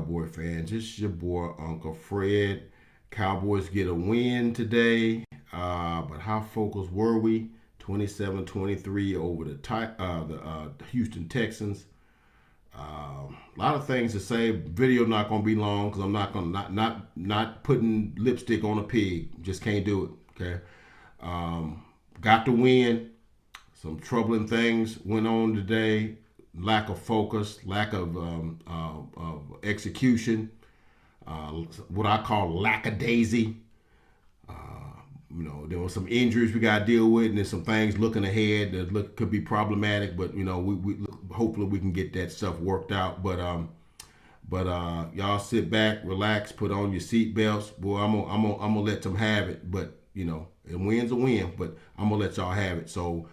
Cowboy fans? It's your boy, Uncle Fred. Cowboys get a win today, but how focused were we? 27-23 over the Houston Texans. A lot of things to say. Video not gonna be long because I'm not gonna not putting lipstick on a pig. Just can't do it. Okay. Got the win. Some troubling things went on today. Lack of focus, lack of execution, what I call lackadaisy. There were some injuries we got to deal with, and there's some things looking ahead that could be problematic. But we hopefully we can get that stuff worked out. But y'all sit back, relax, put on your seatbelts. Boy, I'm gonna let them have it. But a win's a win. But I'm gonna let y'all have it. So.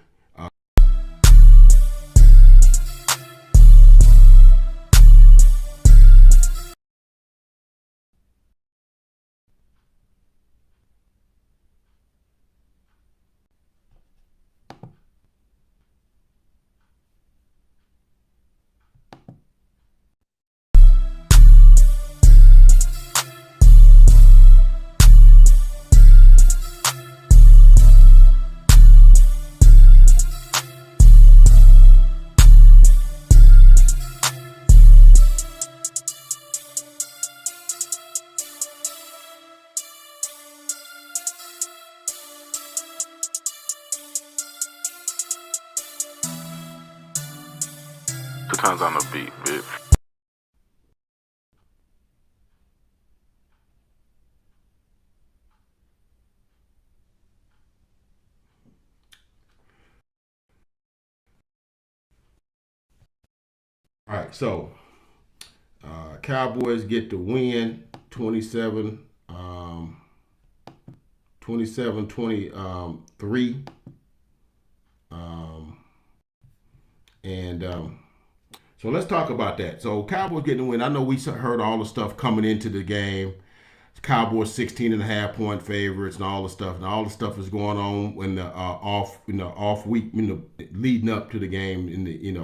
Two times on the beat, bitch. All right, so Cowboys get the win 27-23. So let's talk about that. So Cowboys getting the win. I know we heard all the stuff coming into the game. Cowboys 16.5-point favorites and all the stuff. And all the stuff is going on when the off week, leading up to the game in the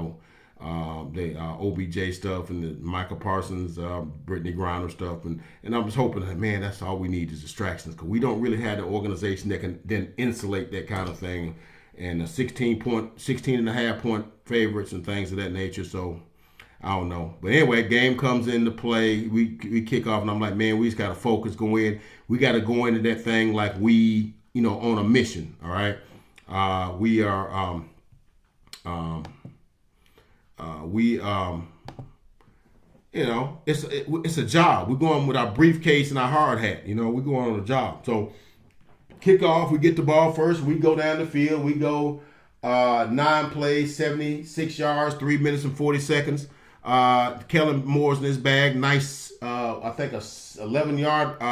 OBJ stuff and the Michael Parsons, Brittany Griner stuff. And I was hoping that, man, that's all we need is distractions, because we don't really have the organization that can then insulate that kind of thing. And 16.5-point favorites and things of that nature. So I don't know. But anyway, game comes into play. We kick off, and I'm like, man, we just got to focus, go in. We got to go into that thing like we, on a mission, all right? We are, it's a job. We're going with our briefcase and our hard hat. We're going on a job. So kick off, we get the ball first. We go down the field. We go 9 plays, 76 yards, 3 minutes and 40 seconds. Kellen Moore's in his bag. Nice, I think a 11-yard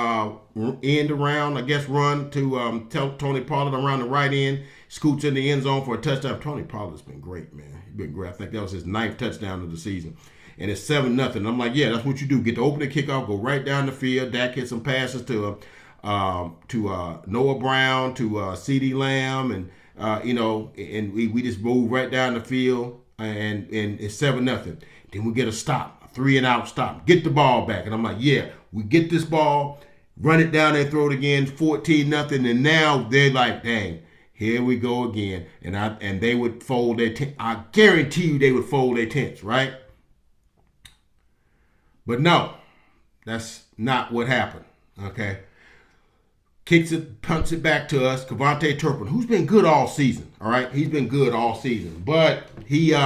end around, I guess, run to Tony Pollard around the right end. Scoots in the end zone for a touchdown. Tony Pollard's been great, man. He's been great. I think that was his 9th touchdown of the season. And it's 7-0. I'm like, yeah, that's what you do. Get the opening kickoff, go right down the field. Dak hit some passes to Noah Brown, to CeeDee Lamb, and and we just move right down the field, and it's 7-0. Then we get a stop, a 3-and-out stop. Get the ball back, and I'm like, yeah, we get this ball, run it down there, throw it again, 14-0, and now they're like, dang, here we go again, and they would fold their tent. I guarantee you they would fold their tents, right? But no, that's not what happened. Okay. Kicks it, punts it back to us. Cavante Turpin, who's been good all season. All right, he's been good all season, but he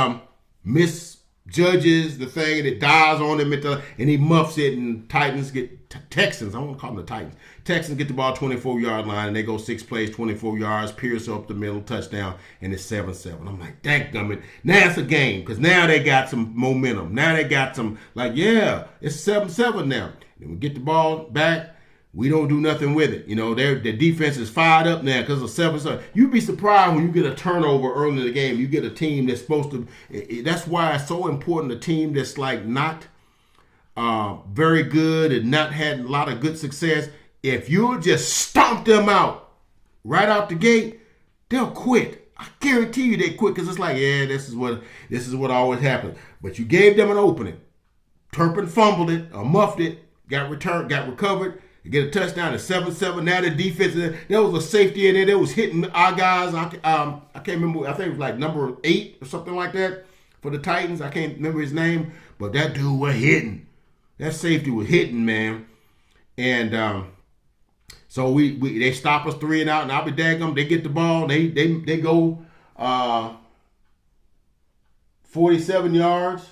misjudges the thing, and it dies on him and he muffs it. And Texans. I want to call them the Titans. Texans get the ball 24-yard line, and they go 6 plays, 24 yards. Pierce up the middle, touchdown, and it's 7-7. I'm like, dadgummit. Now it's a game, because now they got some momentum. Now they got some, it's 7-7 now. Then we get the ball back. We don't do nothing with it. Their defense is fired up now because of 7-7. You'd be surprised when you get a turnover early in the game. You get a team that's supposed to. That's why it's so important. A team that's not very good and not had a lot of good success. If you just stomp them out right out the gate, they'll quit. I guarantee you they quit, because it's like, yeah, this is what always happens. But you gave them an opening. Turpin fumbled it or muffed it, got recovered, get a touchdown at 7-7. Now the defense, there was a safety in there that was hitting our guys. I can't remember. I think it was like number 8 or something like that for the Titans. I can't remember his name, but that dude was hitting. That safety was hitting, man. And so they stop us 3 and out, and I'll be daggum. They get the ball. They go 47 yards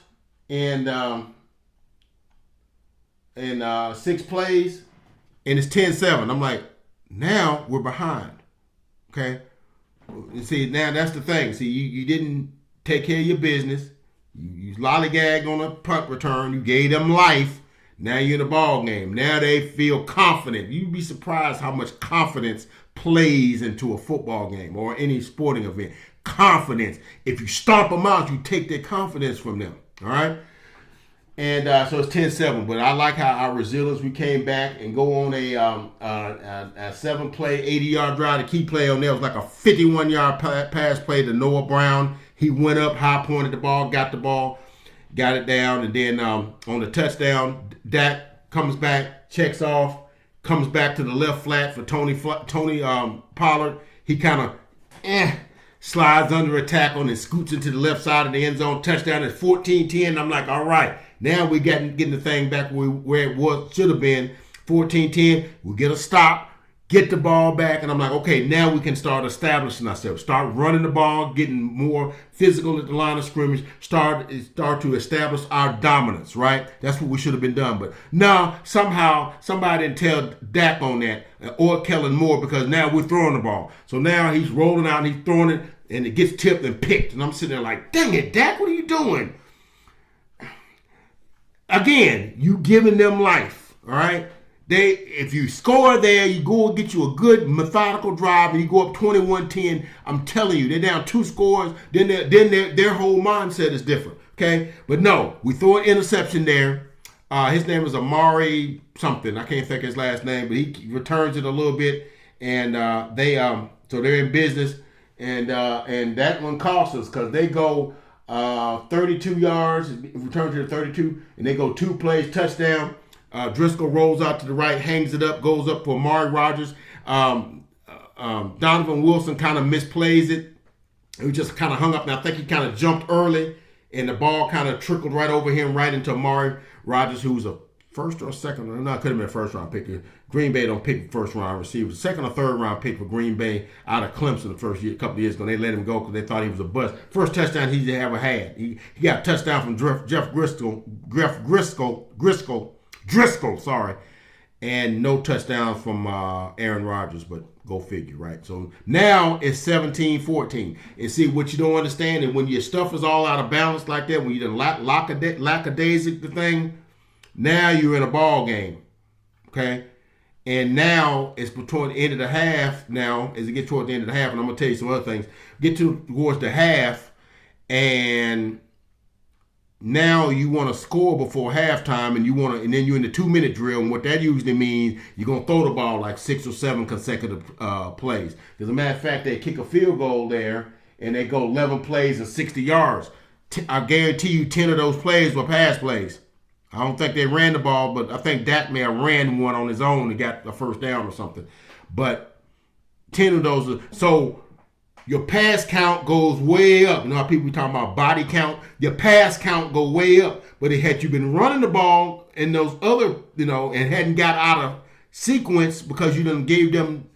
and 6 plays, and it's 10-7. I'm like, now we're behind. Okay? And see, now that's the thing. See, you didn't take care of your business. You lollygagged on a punt return. You gave them life. Now you're in a ball game. Now they feel confident. You'd be surprised how much confidence plays into a football game or any sporting event. Confidence. If you stomp them out, you take their confidence from them. All right? And so it's 10-7. But I like how our resilience, we came back and go on a 7-play, 80-yard drive. The key play on there was like a 51-yard pass play to Noah Brown. He went up, high pointed the ball, got it down, and then on the touchdown, Dak comes back, checks off, comes back to the left flat for Tony Pollard. He kind of slides under a tackle and scoots into the left side of the end zone. Touchdown at 14-10. I'm like, all right, now we getting the thing back where it should have been. 14-10. We get a stop, get the ball back, and I'm like, okay, now we can start establishing ourselves. Start running the ball, getting more physical at the line of scrimmage, start to establish our dominance, right? That's what we should have been done. But no, somehow somebody didn't tell Dak on that, or Kellen Moore, because now we're throwing the ball. So now he's rolling out and he's throwing it, and it gets tipped and picked. And I'm sitting there like, dang it, Dak, what are you doing? Again, you giving them life, all right? If you score there, you go and get you a good methodical drive, and you go up 21-10. I'm telling you, they're down 2 scores. Then their whole mindset is different. Okay, but no, we throw an interception there. His name is Amari something. I can't think of his last name, but he returns it a little bit, and so they're in business, and that one costs us because they go 32 yards, return to the 32, and they go 2 plays, touchdown. Driscoll rolls out to the right, hangs it up, goes up for Amari Rogers. Donovan Wilson kind of misplays it. He just kind of hung up, and I think he kind of jumped early, and the ball kind of trickled right over him, right into Amari Rogers, who was a first or second, no, it could have been a first-round pick. Green Bay don't pick first-round receivers. Second or third-round pick for Green Bay out of Clemson the first year, a couple of years ago. They let him go because they thought he was a bust. First touchdown he ever had. He got a touchdown from Jeff Driscoll, and no touchdowns from Aaron Rodgers, but go figure, right? So now it's 17-14. And see, what you don't understand is when your stuff is all out of balance like that, when you done lackadaisic the thing, now you're in a ball game, okay? And now it's toward the end of the half now, as it gets toward the end of the half, and I'm going to tell you some other things. Get towards the half, and now you want to score before halftime, and then you're in the 2-minute drill, and what that usually means, you're going to throw the ball like 6 or 7 consecutive plays. As a matter of fact, they kick a field goal there, and they go 11 plays and 60 yards. I guarantee you 10 of those plays were pass plays. I don't think they ran the ball, but I think Dak may have ran one on his own and got a first down or something. But 10 of those so your pass count goes way up. You know how people be talking about body count? Your pass count go way up. But had you been running the ball and those other, and hadn't got out of sequence because you done gave them,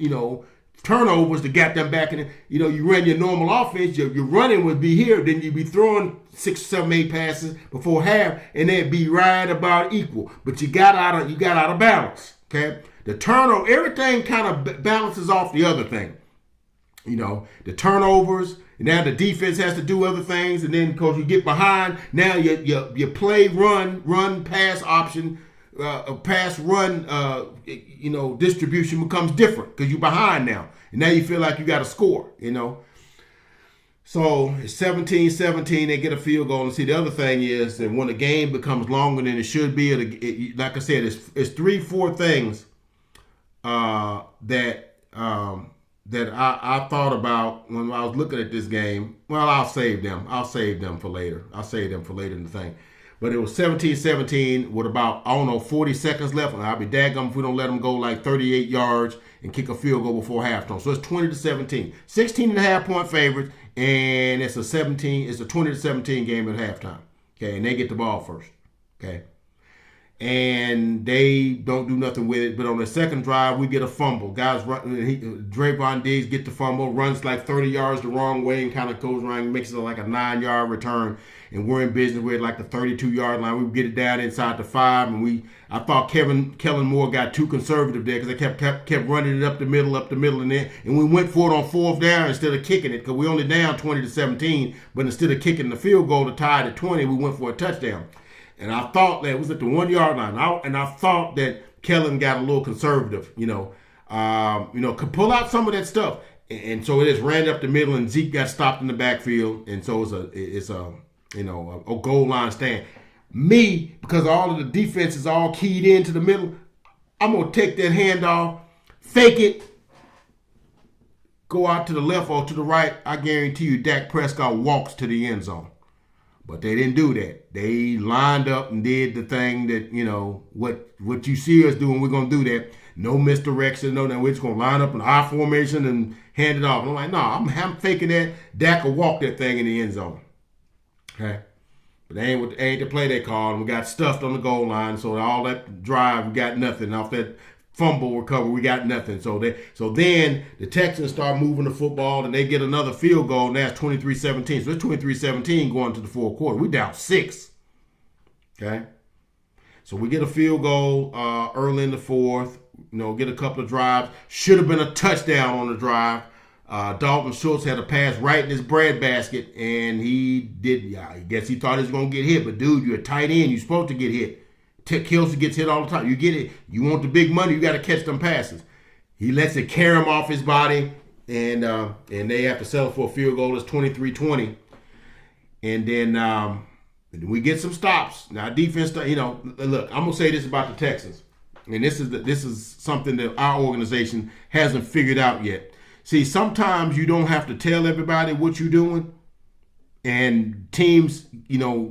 turnovers to get them back in, you ran your normal offense, your running would be here, then you'd be throwing 6, 7, 8 passes before half, and they'd be right about equal. But you got out of balance. Okay? The turnover, everything kind of balances off the other thing. The turnovers, and now the defense has to do other things, and then because you get behind, now your play run pass option, pass run distribution becomes different because you're behind now, and now you feel like you got to score. So it's 17-17. They get a field goal, and see the other thing is that when the game becomes longer than it should be, like I said, it's 3-4 things that I thought about when I was looking at this game. Well, I'll save them. I'll save them for later. In the thing. But it was 17-17 with about, 40 seconds left. And I'll be daggum if we don't let them go like 38 yards and kick a field goal before halftime. So it's 20-17. 16.5-point favorites, and it's a 20-17 game at halftime. Okay, and they get the ball first. Okay. And they don't do nothing with it. But on the second drive, we get a fumble. Guys run. Draymond Diggs get the fumble, runs like 30 yards the wrong way, and kind of goes around and makes it like a 9-yard return. And we're in business with like the 32-yard line. We get it down inside the 5, and I thought Kellen Moore got too conservative there because they kept running it up the middle, and we went for it on 4th down instead of kicking it because we only down 20-17. But instead of kicking the field goal to tie it at 20, we went for a touchdown. And I thought that it was at the 1-yard line. And I thought that Kellen got a little conservative, could pull out some of that stuff. And so it just ran up the middle, and Zeke got stopped in the backfield. And so it's a goal line stand. Me, because all of the defense is all keyed into the middle, I'm going to take that handoff, fake it, go out to the left or to the right. I guarantee you Dak Prescott walks to the end zone. But they didn't do that. They lined up and did the thing that, what you see us doing, we're going to do that. No misdirection, we're just going to line up in I formation and hand it off. And I'm like, no, I'm faking that. Dak will walk that thing in the end zone. Okay? But they ain't the play they called. And we got stuffed on the goal line. So all that drive, we got nothing. Off that fumble recovery, we got nothing. So then the Texans start moving the football, and they get another field goal, and that's 23-17. So it's 23-17 going to the fourth quarter. We down 6. Okay? So we get a field goal early in the fourth, get a couple of drives. Should have been a touchdown on the drive. Dalton Schultz had a pass right in his breadbasket, and he did. I guess he thought he was going to get hit. But, dude, you're a tight end. You're supposed to get hit. Kelsey gets hit all the time. You get it. You want the big money, you got to catch them passes. He lets it carry him off his body, and they have to settle for a field goal. It's 23-20. And then we get some stops. Now, defense, look, I'm going to say this about the Texans. And this is something that our organization hasn't figured out yet. See, sometimes you don't have to tell everybody what you're doing. And teams,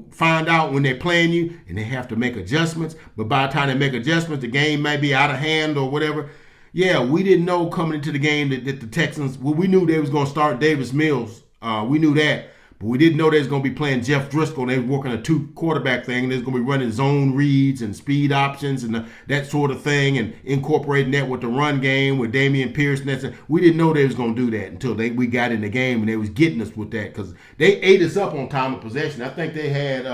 find out when they're playing you, and they have to make adjustments. But by the time they make adjustments, the game might be out of hand or whatever. Yeah, we didn't know coming into the game that the Texans, we knew they was going to start Davis Mills. We knew that. But we didn't know they was going to be playing Jeff Driscoll. They were working a 2-quarterback thing, and they was going to be running zone reads and speed options and that sort of thing, and incorporating that with the run game with Damian Pierce. And we didn't know they was going to do that until we got in the game, and they was getting us with that because they ate us up on time of possession. I think they had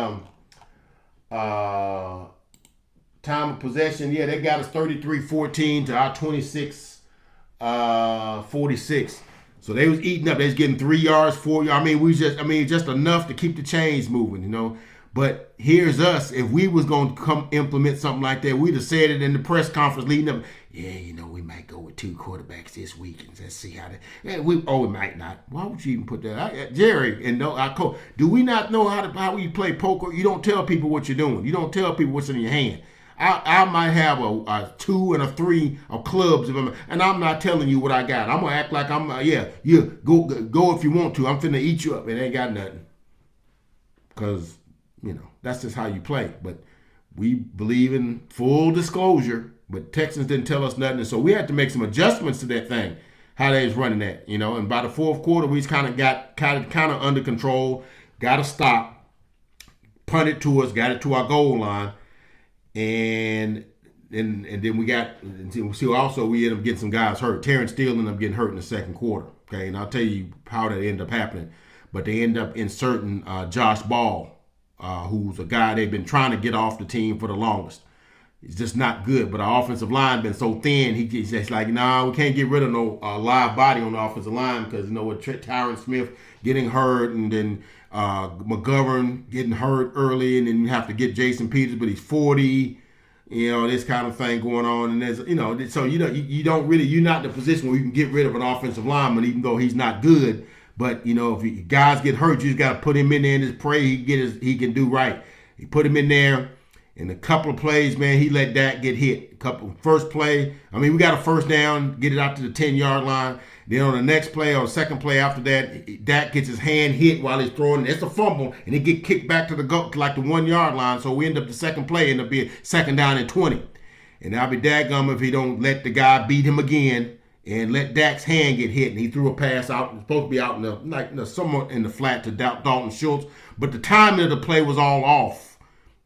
time of possession. Yeah, they got us 33-14 to our 26-46. So they was eating up. They was getting 3 yards, 4 yards. Just enough to keep the chains moving, But here's us. If we was going to come implement something like that, we'd have said it in the press conference leading up. Yeah, we might go with 2 quarterbacks this week and let's see how that. Yeah, we might not. Why would you even put that? Jerry and our coach. Do we not know how we play poker? You don't tell people what you're doing. You don't tell people what's in your hand. I might have a 2 and a 3 of clubs, and I'm not telling you what I got. I'm gonna act like I'm go if you want to. I'm finna eat you up. It ain't got nothing, because that's just how you play. But we believe in full disclosure. But Texans didn't tell us nothing, and so we had to make some adjustments to that thing, how they was running that, And by the fourth quarter, we kind of got kind of under control. Got to stop, punted to us, got it to our goal line. And then we also we ended up getting some guys hurt. Terrence Steele ended up getting hurt in the second quarter. Okay, and I'll tell you how that ended up happening. But they end up inserting Josh Ball, who's a guy they've been trying to get off the team for the longest. He's just not good. But our offensive line been so thin, he's just like, we can't get rid of no live body on the offensive line because with Tyron Smith getting hurt, and then McGovern getting hurt early, and then you have to get Jason Peters, but he's 40. This kind of thing going on, and there's so you don't really, you're not in a position where you can get rid of an offensive lineman even though he's not good. But if guys get hurt, you just got to put him in there and just pray he can do right. He put him in there. In a couple of plays, man, he let Dak get hit. First play, I mean, we got a first down, get it out to the 10-yard line. Then on the next play or second play after that, Dak gets his hand hit while he's throwing. It's a fumble, and it get kicked back to the 1-yard line. So we end up the second play end up being second down and 20. And I'll be dadgum if he don't let the guy beat him again and let Dak's hand get hit. And he threw a pass out. It was supposed to be out in the somewhat in the flat to Dalton Schultz, but the timing of the play was all off.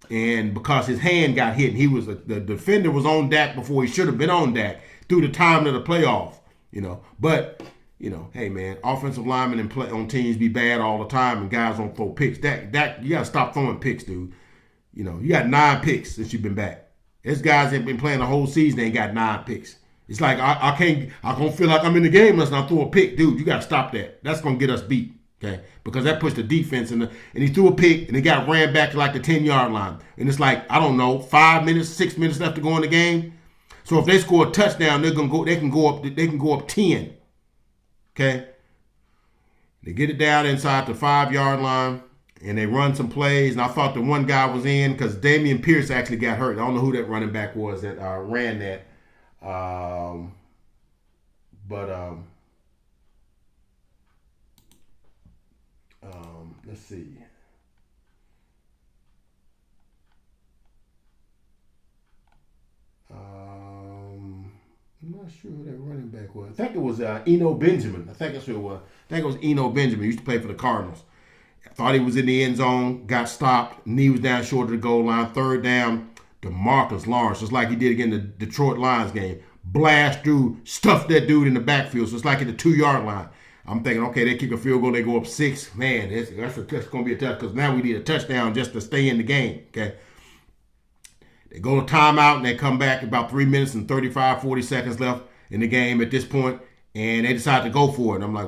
And because his hand got hit, the defender was on Dak before he should have been on Dak through the timing of the playoff. But hey man, offensive linemen and play on teams be bad all the time, and guys don't throw picks. Dak, you gotta stop throwing picks, dude. You got 9 picks since you've been back. There's guys that have been playing the whole season, ain't got 9 picks. It's like I don't feel like I'm in the game unless I throw a pick, dude. You gotta stop that. That's gonna get us beat, okay? Because that pushed the defense and he threw a pick and it got ran back to like the 10-yard line, and it's like 5 minutes, 6 minutes left to go in the game. So if they score a touchdown, they can go up 10. Okay? They get it down inside the 5-yard line, and they run some plays. And I thought the one guy was in because Dameon Pierce actually got hurt. I don't know who that running back was that ran that. Let's see. I'm not sure who that running back was. I think it was Eno Benjamin. I think that's who it was. I think it was Eno Benjamin. He used to play for the Cardinals. I thought he was in the end zone, got stopped, knee was down short of the goal line, third down. DeMarcus Lawrence, just like he did again in the Detroit Lions game, blast through, stuffed that dude in the backfield. So it's like at the 2-yard line. I'm thinking, okay, they kick a field goal, they go up 6. Man, that's going to be a touch because now we need a touchdown just to stay in the game, okay? They go to timeout, and they come back about 3 minutes and 35, 40 seconds left in the game at this point, and they decide to go for it. And I'm like,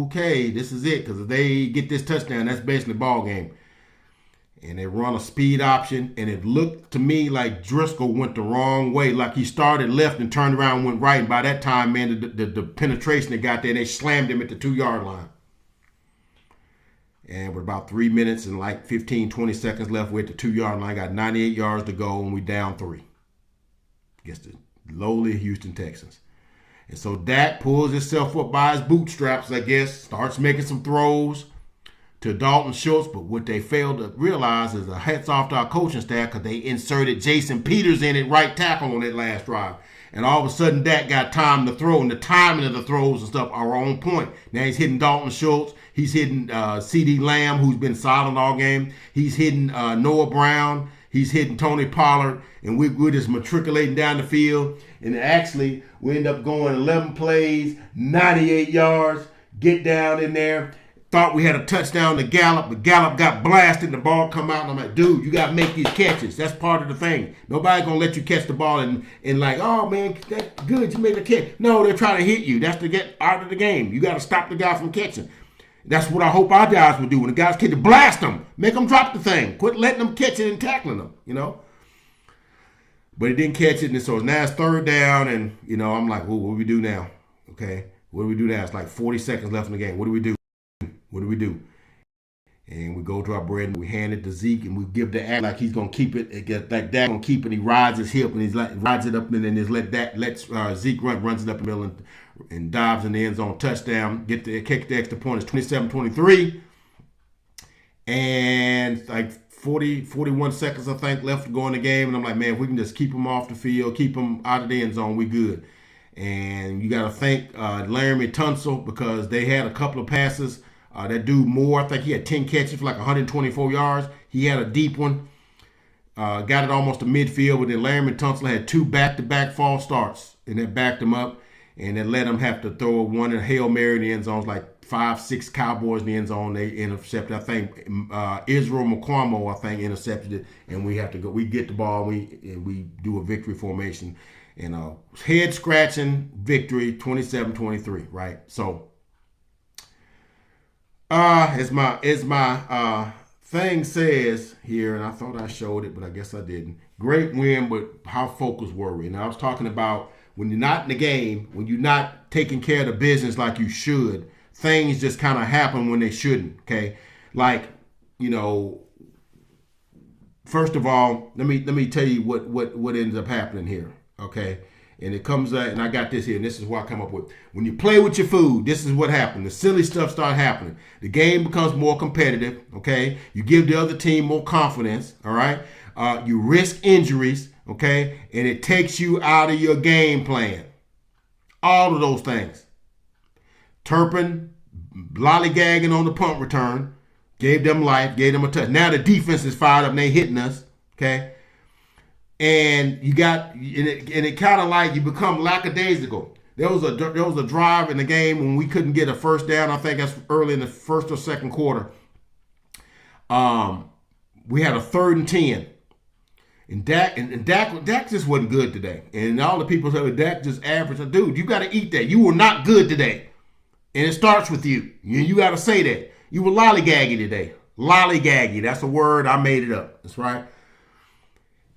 okay, this is it, because if they get this touchdown, that's basically the ball game. And they run a speed option, and it looked to me like Driscoll went the wrong way, like he started left and turned around and went right. And by that time, man, the penetration that got there, they slammed him at the 2-yard line. And with about 3 minutes and like 15, 20 seconds left, we're at the 2-yard line. Got 98 yards to go, and we down 3 against the lowly Houston Texans. And so Dak pulls himself up by his bootstraps, I guess, starts making some throws to Dalton Schultz. But what they failed to realize is a hats off to our coaching staff because they inserted Jason Peters in at right tackle on that last drive. And all of a sudden, Dak got time to throw, and the timing of the throws and stuff are on point. Now he's hitting Dalton Schultz. He's hitting C.D. Lamb, who's been solid all game. He's hitting Noah Brown. He's hitting Tony Pollard. And we're just matriculating down the field. And actually, we end up going 11 plays, 98 yards, get down in there. Thought we had a touchdown to Gallup, but Gallup got blasted and the ball come out. And I'm like, dude, you got to make these catches. That's part of the thing. Nobody's going to let you catch the ball and like, oh, man, that's good. You made a catch. No, they're trying to hit you. That's to get out of the game. You got to stop the guy from catching. That's what I hope our guys would do. When the guys catch it, blast them. Make them drop the thing. Quit letting them catch it and tackling them, But he didn't catch it, and so now it's third down, and, I'm like, well, what do we do now? Okay, what do we do now? It's like 40 seconds left in the game. What do we do? What do we do? And we go to our bread, and we hand it to Zeke, and we give the act like he's going to keep it. Like Dak going to keep it. He rides his hip, and he's like, rides it up, and then just let Zeke runs it up the middle and dives in the end zone, touchdown, kick the extra point. It's 27-23. And like 41 seconds, I think, left to go in the game. And I'm like, man, if we can just keep them off the field, keep them out of the end zone, we good. And you got to thank Laramie Tunsil because they had a couple of passes. That dude Moore, I think he had 10 catches for like 124 yards. He had a deep one. Got it almost to midfield, but then Laramie Tunsil had 2 back-to-back false starts, and that backed him up. And it let them have to throw one in Hail Mary in the end zone. It was like 5-6 Cowboys in the end zone. They intercepted. I think Israel Mukwamo, I think, intercepted it. And we have to go. We get the ball. And we do a victory formation. And head scratching victory, 27-23. Right. So as my thing says here, and I thought I showed it, but I guess I didn't. Great win, but how focused were we? And I was talking about when you're not in the game, when you're not taking care of the business like you should, things just kind of happen when they shouldn't, okay? Like, first of all, let me tell you what ends up happening here, okay? And it comes out, and I got this here, and this is what I come up with. When you play with your food, this is what happens. The silly stuff start happening. The game becomes more competitive, okay? You give the other team more confidence, all right? You risk injuries, okay? And it takes you out of your game plan. All of those things. Turpin, lollygagging on the punt return, gave them life, gave them a touch. Now the defense is fired up and they hitting us, okay? And you got, and it kind of like you become lackadaisical. There was a drive in the game when we couldn't get a first down. I think that's early in the first or second quarter. We had a 3rd and 10. And Dak just wasn't good today. And all the people said, well, Dak just average. Dude, you got to eat that. You were not good today. And it starts with you. You got to say that. You were lollygaggy today. Lollygaggy. That's a word. I made it up. That's right.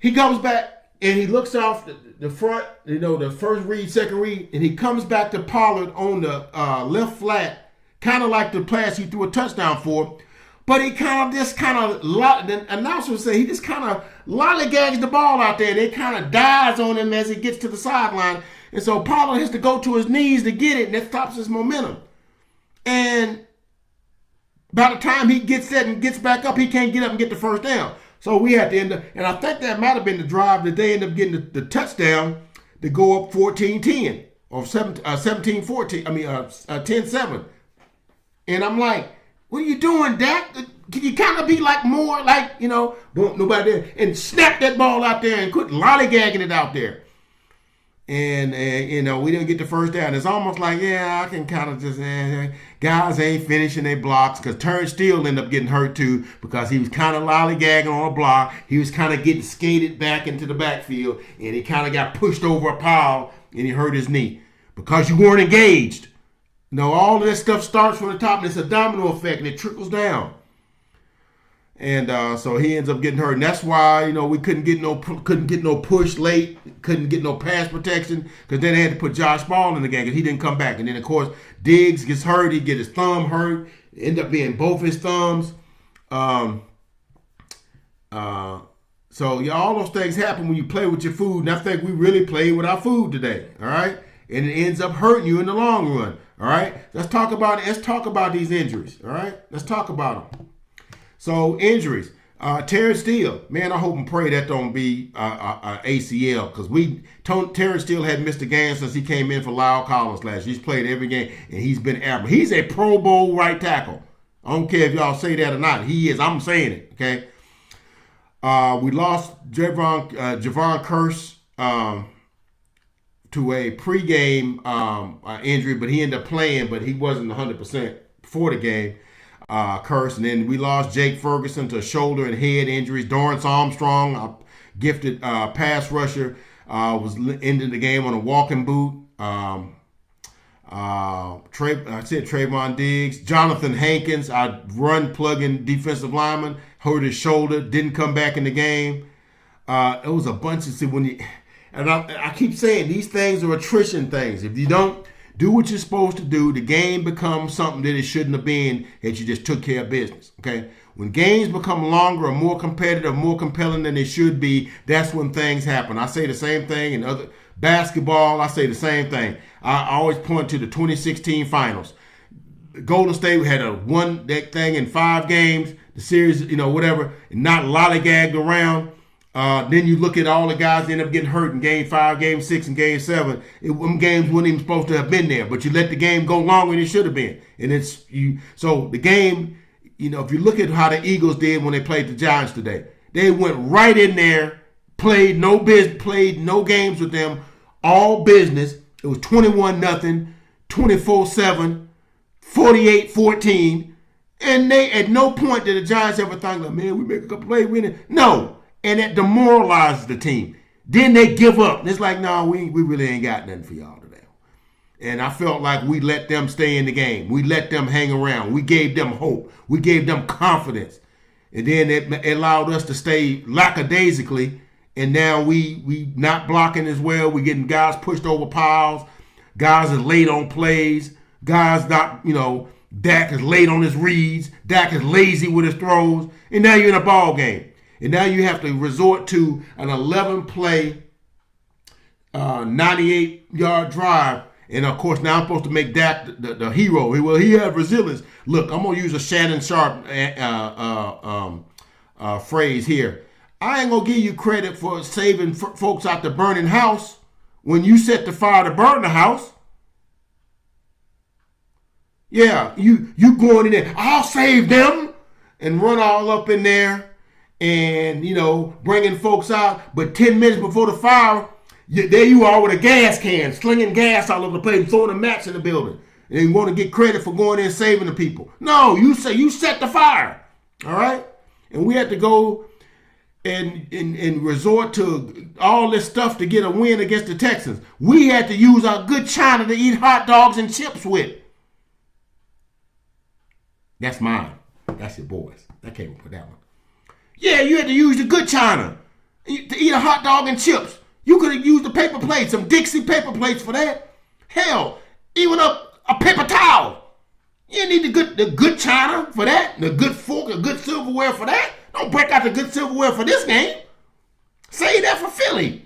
He comes back and he looks off the front, the first read, second read, and he comes back to Pollard on the left flat, kind of like the pass he threw a touchdown for. But he the announcer would say he just kind of lollygags the ball out there. And it kind of dies on him as he gets to the sideline. And so Pollard has to go to his knees to get it, and that stops his momentum. And by the time he gets that and gets back up, he can't get up and get the first down. So we had to end up, and I think that might have been the drive that they ended up getting the touchdown to go up 14-10 or 17-14. 10-7. And I'm like, what are you doing, Dak? Can you kind of be like more like, boom, nobody there, and snap that ball out there and quit lollygagging it out there. And we didn't get the first down. It's almost like, I can kind of just, guys ain't finishing their blocks because Terrence Steele ended up getting hurt too because he was kind of lollygagging on a block. He was kind of getting skated back into the backfield, and he kind of got pushed over a pile, and he hurt his knee because you weren't engaged. All of this stuff starts from the top, and it's a domino effect, and it trickles down. And so he ends up getting hurt, and that's why we couldn't get no push late, couldn't get no pass protection, because then they had to put Josh Ball in the game because he didn't come back. And then of course Diggs gets hurt, he get his thumb hurt, end up being both his thumbs. So all those things happen when you play with your food, and I think we really played with our food today. All right, and it ends up hurting you in the long run. All right, let's talk about it. Let's talk about these injuries. All right, let's talk about them. So injuries, Terrence Steele, man, I hope and pray that don't be ACL because Terrence Steele hadn't missed a game since he came in for Lyle Collins last year. He's played every game and he's been average. He's a Pro Bowl right tackle. I don't care if y'all say that or not. He is. I'm saying it. Okay. We lost Javon Kearse to a pregame injury, but he ended up playing, but he wasn't 100% before the game. Kearse, and then we lost Jake Ferguson to shoulder and head injuries. Dorrance Armstrong, a gifted pass rusher, was ending the game on a walking boot. Trayvon Diggs. Jonathan Hankins, our run plugging defensive lineman, hurt his shoulder, didn't come back in the game. It was a bunch of I keep saying these things are attrition things. If you don't do what you're supposed to do, the game becomes something that it shouldn't have been that you just took care of business, okay? When games become longer or more competitive, more compelling than they should be, that's when things happen. I say the same thing in other basketball. I say the same thing. I always point to the 2016 finals. Golden State had won that thing in 5 games, the series, whatever, and not lollygagged around. Then you look at all the guys that end up getting hurt in Game 5, Game 6, and Game 7. Them games weren't even supposed to have been there, but you let the game go longer than it should have been. And so the game, if you look at how the Eagles did when they played the Giants today, they went right in there, played no games with them, all business. It was 21-0, 24-7, 48-14, and they at no point did the Giants ever think, man, we make a couple plays winning. No. And it demoralizes the team. Then they give up. It's like, no, we really ain't got nothing for y'all today. And I felt like we let them stay in the game. We let them hang around. We gave them hope. We gave them confidence. And then it allowed us to stay lackadaisically. And now we not blocking as well. We getting guys pushed over piles. Guys is late on plays. Guys not, Dak is late on his reads. Dak is lazy with his throws. And now you're in a ball game. And now you have to resort to an 11-play 98-yard drive. And of course, now I'm supposed to make Dak the hero. Well, he had resilience. Look, I'm gonna use a Shannon Sharp phrase here. I ain't gonna give you credit for saving folks out the burning house when you set the fire to burn the house. Yeah, you going in there. I'll save them and run all up in there and bringing folks out. But 10 minutes before the fire, there you are with a gas can, slinging gas all over the place, throwing a match in the building. And you want to get credit for going in and saving the people. No, you set the fire. All right? And we had to go and resort to all this stuff to get a win against the Texans. We had to use our good china to eat hot dogs and chips with. That's mine. That's your boys. I can't even put that one. Yeah, you had to use the good china to eat a hot dog and chips. You could have used the paper plates, some Dixie paper plates for that. Hell, even a paper towel. You need the good china for that, the good fork, the good silverware for that. Don't break out the good silverware for this game. Save that for Philly.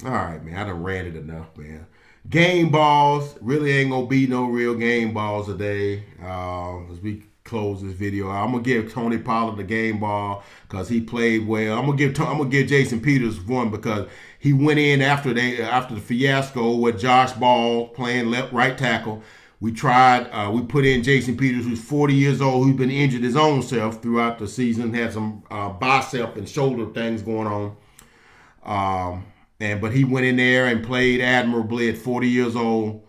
All right, man. I done ranted enough, man. Game balls really ain't gonna be no real game balls today. As we close this video, I'm gonna give Tony Pollard the game ball because he played well. I'm gonna give Jason Peters one because he went in after the fiasco with Josh Ball playing right tackle. We we put in Jason Peters, who's 40 years old, who's been injured his own self throughout the season, had some bicep and shoulder things going on. But he went in there and played admirably at 40 years old.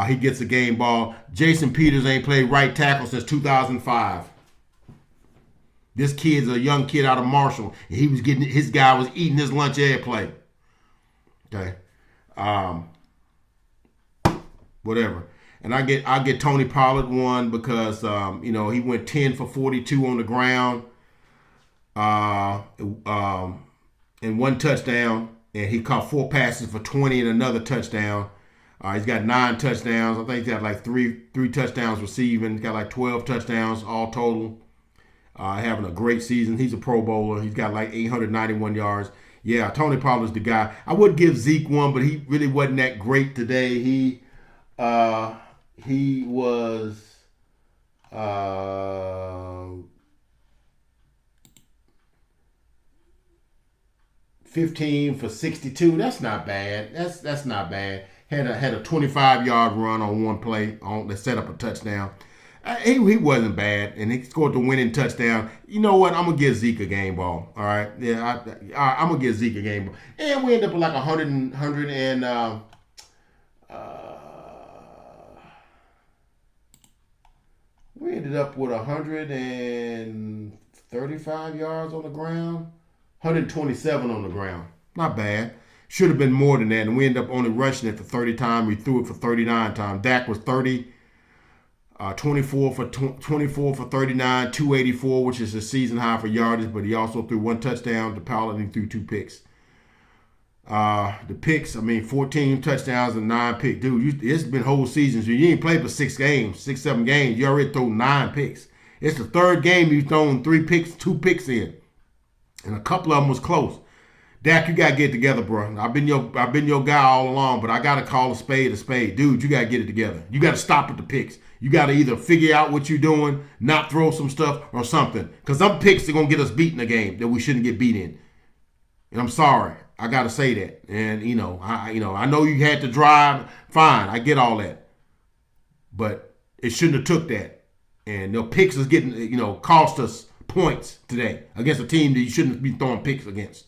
He gets a game ball. Jason Peters ain't played right tackle since 2005. This kid's a young kid out of Marshall. And his guy was eating his lunch every play. Okay. Whatever. And I get Tony Pollard one because he went 10 for 42 on the ground. And one touchdown. And he caught 4 passes for 20 and another touchdown. He's got 9 touchdowns. I think he's got like three touchdowns receiving. He's got like 12 touchdowns all total. Having a great season. He's a Pro Bowler. He's got like 891 yards. Yeah, Tony Pollard's the guy. I would give Zeke one, but he really wasn't that great today. He was 15 for 62. That's not bad. That's not bad. Had a 25-yard run on one play that set up a touchdown. He wasn't bad, and he scored the winning touchdown. You know what? I'm gonna give Zeke a game ball. All right, yeah, I'm gonna give Zeke a game ball, and we end up with like 100 and we ended up with 135 yards on the ground. 127 on the ground. Not bad. Should have been more than that. And we ended up only rushing it for 30 times. We threw it for 39 times. Dak was 24 for 39, 284, which is a season high for yardage. But he also threw 1 touchdown to Pollard and he threw 2 picks. The picks, 14 touchdowns and 9 picks. Dude, it's been whole seasons. You ain't played for 6, 7 games. You already throw 9 picks. It's the 3rd game you've thrown 3 picks, 2 picks in. And a couple of them was close. Dak, you gotta get it together, bro. I've been your guy all along, but I gotta call a spade a spade. Dude, you gotta get it together. You gotta stop with the picks. You gotta either figure out what you're doing, not throw some stuff, or something. Because some picks are gonna get us beat in a game that we shouldn't get beat in. And I'm sorry. I gotta say that. And I know you had to drive. Fine, I get all that. But it shouldn't have took that. And the picks is getting, cost us points today against a team that you shouldn't be throwing picks against.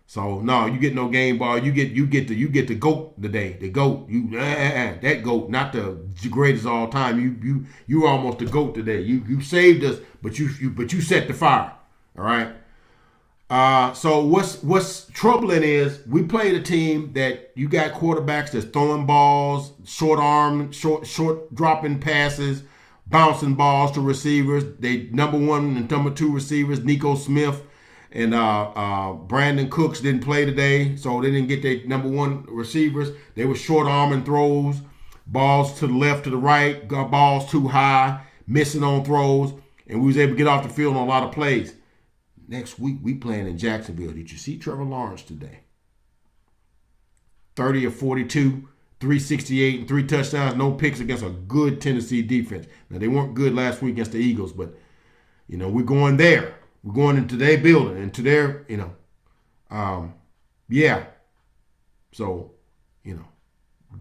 So no, you get no game ball. You get the GOAT today. The GOAT. That GOAT, not the greatest of all time. You were almost the GOAT today. You saved us, but you set the fire. All right. So what's troubling is we played a team that you got quarterbacks that's throwing balls, short dropping passes, bouncing balls to receivers. They number 1 and number 2 receivers, Nico Smith and Brandon Cooks didn't play today, so they didn't get their number 1 receivers. They were short arming throws, balls to the left, to the right, got balls too high, missing on throws, and we was able to get off the field on a lot of plays. Next week, we playing in Jacksonville. Did you see Trevor Lawrence today? 30 of 42, 368, and 3 touchdowns, no picks against a good Tennessee defense. Now, they weren't good last week against the Eagles, but, we're going there. We're going into their building, into their, yeah. So,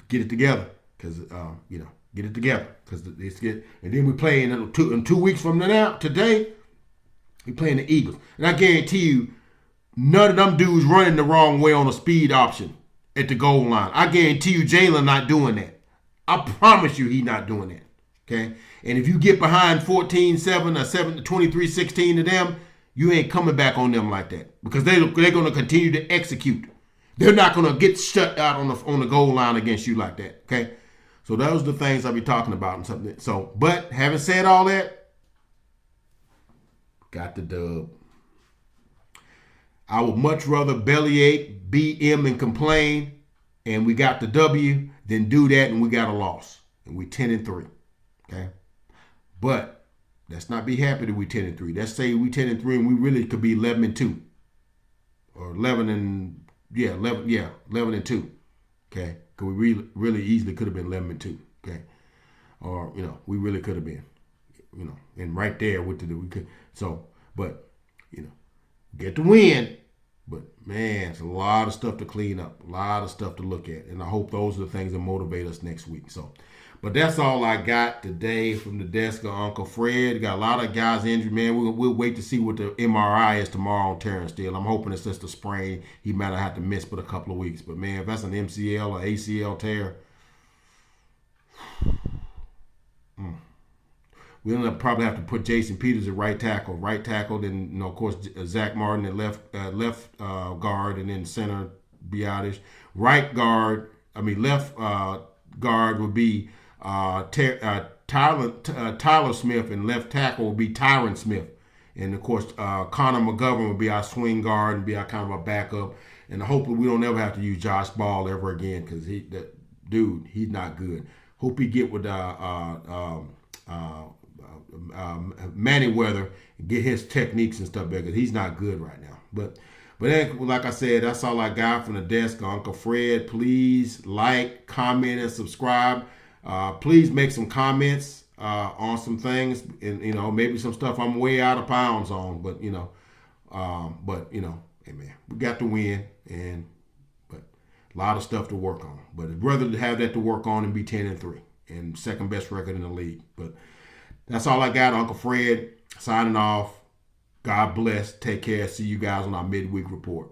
get it together because, get it together because it's get. And then we play in 2 weeks from now. Today, we playing the Eagles, and I guarantee you, none of them dudes running the wrong way on a speed option at the goal line. I guarantee you, Jalen not doing that. I promise you, he not doing that. Okay, and if you get behind 14-7 or 23-16 to them, you ain't coming back on them like that because they're going to continue to execute. They're not going to get shut out on the goal line against you like that. Okay, so those are the things I'll be talking about and something. So, but having said all that, got the dub. I would much rather bellyache, BM, and complain, and we got the W, than do that and we got a loss, and we 10-3. Okay, but let's not be happy that we 10-3. Let's say we 10-3 and we really could be 11-2, or 11-2. Okay, because we really easily could have been 11-2. Okay, or we really could have been, and right there with we could. So, but get the win. But man, it's a lot of stuff to clean up, a lot of stuff to look at, and I hope those are the things that motivate us next week. So. But that's all I got today from the desk of Uncle Fred. Got a lot of guys injured, man. We'll wait to see what the MRI is tomorrow on Terrence Steele. I'm hoping it's just a sprain. He might have to miss for a couple of weeks. But, man, if that's an MCL or ACL tear, we'll probably have to put Jason Peters at right tackle. Right tackle, then, of course, Zach Martin at left guard, and then center, Biotish. Left guard would be Tyler Smith, and left tackle will be Tyron Smith. And, of course, Connor McGovern will be our swing guard and be our kind of a backup. And hopefully we don't ever have to use Josh Ball ever again because he's not good. Hope he get with Manny Weather and get his techniques and stuff better because he's not good right now. But like I said, that's all I got from the desk of Uncle Fred. Please like, comment, and subscribe. Please make some comments on some things, and maybe some stuff I'm way out of bounds on. But hey man, we got the win, but a lot of stuff to work on. But I'd rather have that to work on and be 10-3 and second best record in the league. But that's all I got. Uncle Fred signing off. God bless. Take care. See you guys on our midweek report.